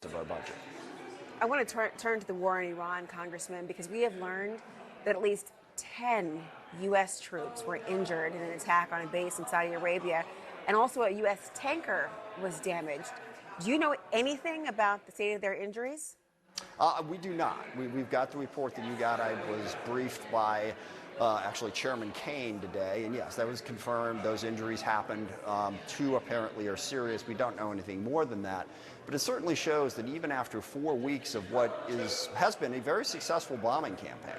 of our budget. I want to turn to the war in Iran, Congressman, because we have learned that at least 10 U.S. troops were injured in an attack on a base in Saudi Arabia, and also a U.S. tanker was damaged. Do you know anything about the state of their injuries? We do not. We've got the report that you got. I was briefed by actually Chairman Kaine today, and yes, that was confirmed. Those injuries happened. Two apparently are serious. We don't know anything more than that. But it certainly shows that even after 4 weeks of what has been a very successful bombing campaign,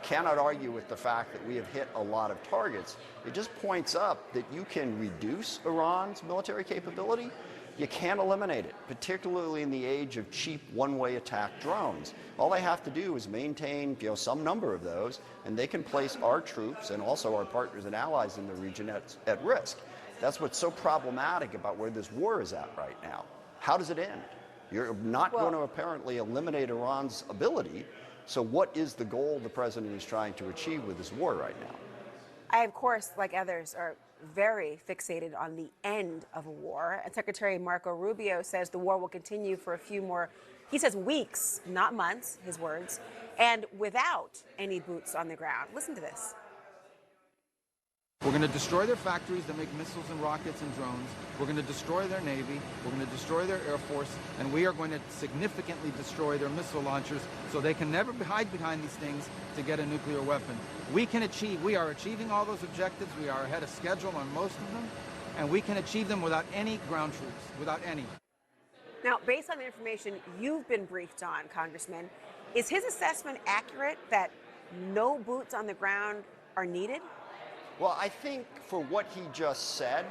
cannot argue with the fact that we have hit a lot of targets. It just points up that you can reduce Iran's military capability. You can't eliminate it, particularly in the age of cheap one-way attack drones. All they have to do is maintain, some number of those, and they can place our troops and also our partners and allies in the region at risk. That's what's so problematic about where this war is at right now. How does it end? You're not going to apparently eliminate Iran's ability. So what is the goal the president is trying to achieve with this war right now? I, of course, like others, are very fixated on the end of a war. And Secretary Marco Rubio says the war will continue for a few more, he says weeks, not months, his words, and without any boots on the ground. Listen to this. We're going to destroy their factories that make missiles and rockets and drones. We're going to destroy their Navy. We're going to destroy their Air Force. And we are going to significantly destroy their missile launchers so they can never hide behind these things to get a nuclear weapon. We are achieving all those objectives. We are ahead of schedule on most of them. And we can achieve them without any ground troops, without any. Now, based on the information you've been briefed on, Congressman, is his assessment accurate that no boots on the ground are needed? Well, I think for what he just said,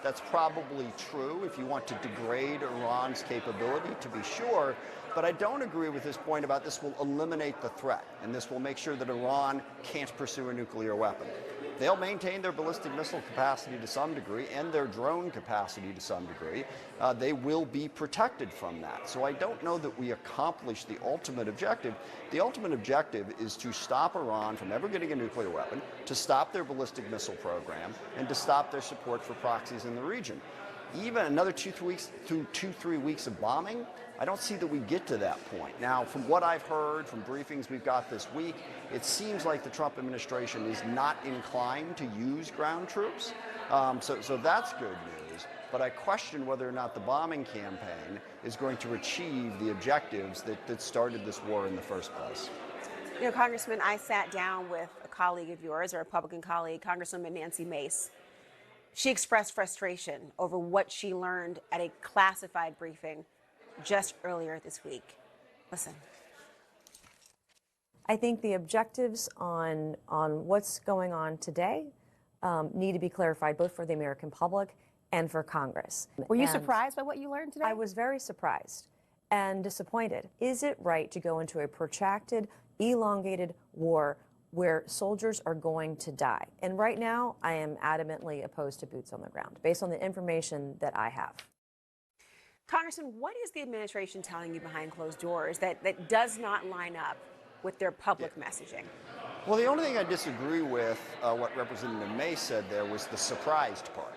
that's probably true if you want to degrade Iran's capability, to be sure. But I don't agree with his point about this will eliminate the threat, and this will make sure that Iran can't pursue a nuclear weapon. They'll maintain their ballistic missile capacity to some degree and their drone capacity to some degree. They will be protected from that. So I don't know that we accomplish the ultimate objective. The ultimate objective is to stop Iran from ever getting a nuclear weapon, to stop their ballistic missile program, and to stop their support for proxies in the region. Even another 2-3 weeks of bombing, I don't see that we get to that point. Now, from what I've heard from briefings we've got this week, it seems like the Trump administration is not inclined to use ground troops. So that's good news. But I question whether or not the bombing campaign is going to achieve the objectives that started this war in the first place. You know, Congressman, I sat down with a colleague of yours, a Republican colleague, Congresswoman Nancy Mace. She expressed frustration over what she learned at a classified briefing just earlier this week. Listen. I think the objectives on what's going on today need to be clarified both for the American public and for Congress. Were you surprised by what you learned today? I was very surprised and disappointed. Is it right to go into a protracted, elongated war where soldiers are going to die? And right now, I am adamantly opposed to boots on the ground, based on the information that I have. Congressman, what is the administration telling you behind closed doors that does not line up with their public messaging? Well, the only thing I disagree with what Representative May said there was the surprised part.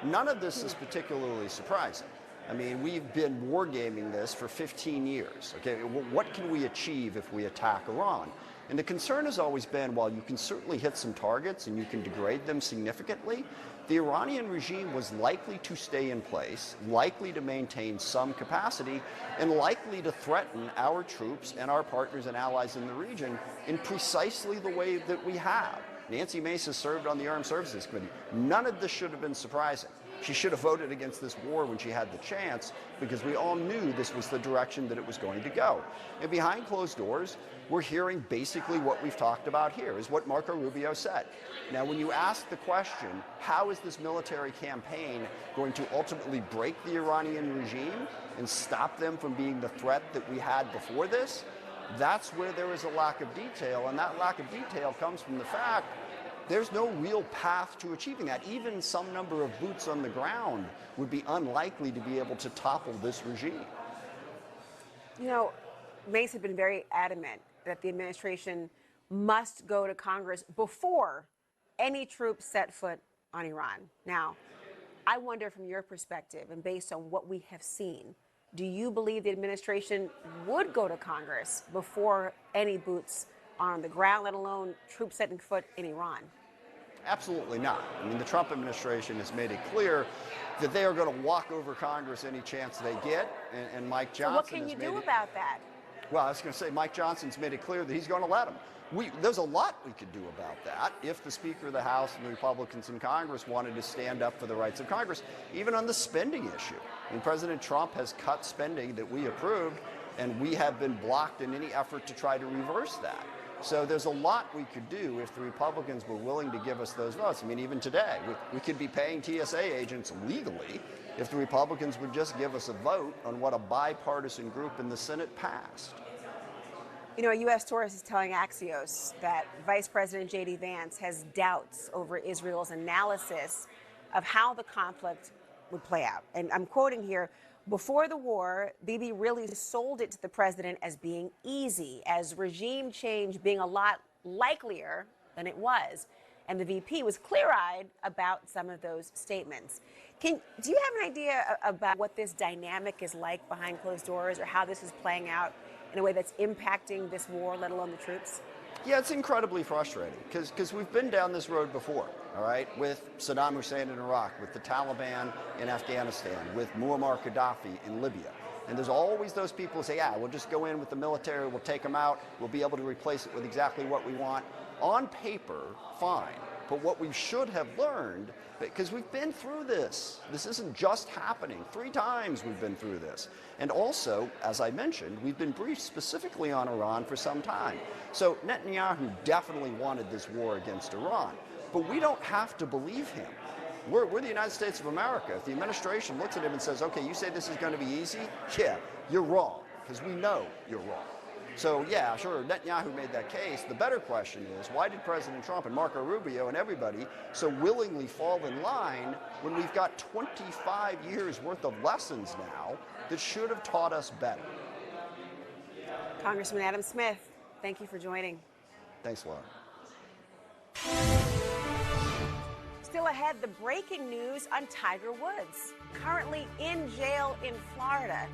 None of this is particularly surprising. I mean, we've been wargaming this for 15 years. Okay, what can we achieve if we attack Iran? And the concern has always been, while you can certainly hit some targets and you can degrade them significantly, the Iranian regime was likely to stay in place, likely to maintain some capacity, and likely to threaten our troops and our partners and allies in the region in precisely the way that we have. Nancy Mace has served on the Armed Services Committee. None of this should have been surprising. She should have voted against this war when she had the chance, because we all knew this was the direction that it was going to go. And behind closed doors, we're hearing basically what we've talked about here, is what Marco Rubio said. Now, when you ask the question, how is this military campaign going to ultimately break the Iranian regime and stop them from being the threat that we had before this, that's where there is a lack of detail, and that lack of detail comes from the fact there's no real path to achieving that. Even some number of boots on the ground would be unlikely to be able to topple this regime. You know, Mace had been very adamant that the administration must go to Congress before any troops set foot on Iran. Now, I wonder from your perspective, and based on what we have seen, do you believe the administration would go to Congress before any boots on the ground, let alone troops setting foot in Iran? Absolutely not. I mean, the Trump administration has made it clear that they are going to walk over Congress any chance they get, and Mike Johnson. So what can you do about that? Well, I was going to say Mike Johnson's made it clear that he's going to let them. There's a lot we could do about that if the Speaker of the House and the Republicans in Congress wanted to stand up for the rights of Congress, even on the spending issue. I mean, President Trump has cut spending that we approved, and we have been blocked in any effort to try to reverse that. So there's a lot we could do if the Republicans were willing to give us those votes. I mean, even today, we could be paying TSA agents legally if the Republicans would just give us a vote on what a bipartisan group in the Senate passed. You know, a U.S. source is telling Axios that Vice President J.D. Vance has doubts over Israel's analysis of how the conflict would play out. And I'm quoting here, before the war, Bibi really sold it to the president as being easy, as regime change being a lot likelier than it was. And the VP was clear-eyed about some of those statements. Do you have an idea about what this dynamic is like behind closed doors, or how this is playing out in a way that's impacting this war, let alone the troops? Yeah, it's incredibly frustrating because we've been down this road before, all right, with Saddam Hussein in Iraq, with the Taliban in Afghanistan, with Muammar Gaddafi in Libya. And there's always those people who say, yeah, we'll just go in with the military, we'll take them out, we'll be able to replace it with exactly what we want. On paper, fine. But what we should have learned, because we've been through this isn't just happening. 3 times we've been through this. And also, as I mentioned, we've been briefed specifically on Iran for some time. So Netanyahu definitely wanted this war against Iran, but we don't have to believe him. We're the United States of America. If the administration looks at him and says, okay, you say this is going to be easy? Yeah, you're wrong, because we know you're wrong. So yeah, sure, Netanyahu made that case. The better question is, why did President Trump and Marco Rubio and everybody so willingly fall in line when we've got 25 years worth of lessons now that should have taught us better? Congressman Adam Smith, thank you for joining. Thanks, Laura. Still ahead, the breaking news on Tiger Woods, currently in jail in Florida.